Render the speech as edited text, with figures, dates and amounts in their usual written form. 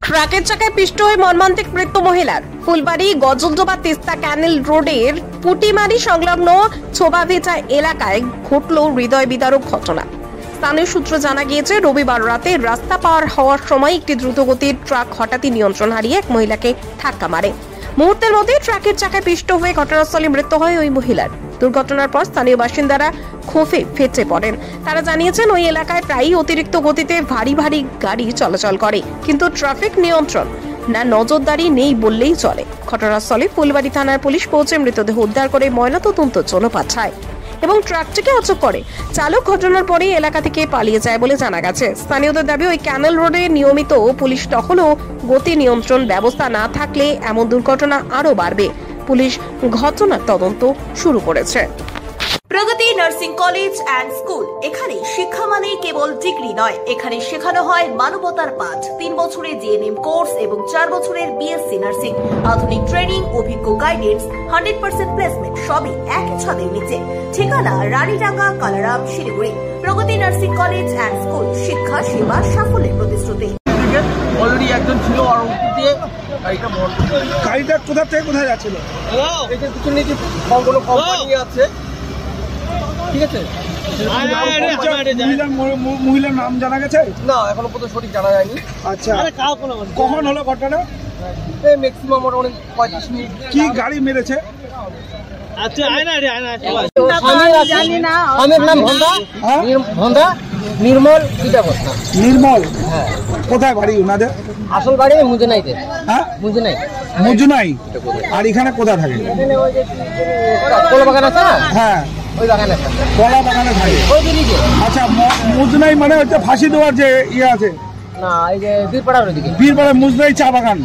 ট্রাকের চাকায় পিষ্ট হয়ে মর্মান্তিক মৃত্যু মহিলার। ফুলবাড়ি গজলডোবা তিস্তা ক্যানেল রোডের পুটিমারি সংলগ্ন ছোবাভেজা এলাকায় ঘটল হৃদয় বিদারক ঘটনা। স্থানীয় সূত্রে জানা গিয়েছে, রবিবার রাতে রাস্তা পার হওয়ার সময় একটি দ্রুতগতির ট্রাক হঠাৎই নিয়ন্ত্রণ হারিয়ে এক মহিলাকে ধাক্কা মারে। মুহূর্তের মধ্যে ট্রাকের চাকায় পিষ্ট হয়ে ঘটনাস্থলে মৃত্যু হয় ওই মহিলার। দুর্ঘটনার পর স্থানীয় বাসিন্দারা ক্ষোভে ফেটে পড়েন। তারা জানিয়েছেন, ওই এলাকায় প্রায়ই অতিরিক্ত গতিতে ভারী গাড়ি চলাচল করে, কিন্তু ট্রাফিক নিয়ন্ত্রণ না নজরদারি নেই বললেই চলে। ঘটনাস্থলে ফুলবাড়ি থানার পুলিশ পৌঁছে মৃতদেহ উদ্ধার করে ময়নাতদন্তের জন্য পাঠায় এবং ট্রাকটিকে আটক করে। চালক ঘটনার পরে এলাকা থেকে পালিয়ে যায় বলে জানা গেছে। স্থানীয়দের দাবি, ওই ক্যানেল রোডে নিয়মিত পুলিশ টহল ও গতি নিয়ন্ত্রণ ব্যবস্থা না থাকলে এমন দুর্ঘটনা আরো বাড়বে। পুলিশ ঘটনার তদন্ত শুরু করেছে। প্রগতি নার্সিং কলেজ অ্যান্ড স্কুল। এখানে শিক্ষা মানে কেবল ডিগ্রি নয়, এখানে শেখানো হয় মানবতার পাঠ। 3 বছরের জিএনএম কোর্স এবং 4 বছরের বিএসসি নার্সিং। আধুনিক ট্রেনিং, অভিজ্ঞ গাইডেন্স, 100% প্লেসমেন্ট, সবই একই ছাদের নিচে। ঠিকানা রানীডাঙ্গা, কালারাম, শিলিগুড়ি। প্রগতি নার্সিং কলেজ অ্যান্ড স্কুল, শিক্ষা সেবা সাফল্যের প্রতিশ্রুতি। অলরেডি একজন ছিল আর উপরে গাড়িটা কোথা থেকে কোথায় যাচ্ছিল? এটার পিছনে যে কোনো কোম্পানি আছে, ঠিক আছে। মহিলার নাম জানা গেছে? না, এখনো পর্যন্ত সঠিক জানা যায়নি। আচ্ছা, কখন হলো ঘটনা? এই ম্যাক্সিমাম অনেক 35 মিনিট। কি গাড়ি মেরেছে? আচ্ছা, আমের নাম ভন্দা নির্মল ব্যবস্থা। নির্মল, হ্যাঁ। কোথায় বাড়ি ওনাদের? আসল বাড়ি মুজনাইতে। হ্যাঁ, মুজনাই। আর এখানে কোথায় থাকে? কলা বাগান আছে না? হ্যাঁ, ওই বাগানে আছে। কলা বাগানে থাকে। আচ্ছা, মুজনাই মানে হচ্ছে ফাঁসি দেওয়ার যে ইয়ে আছে? না, এই যে বীরপাড়ার ওইদিকে। বীরপাড়া মুজনাই চা বাগান।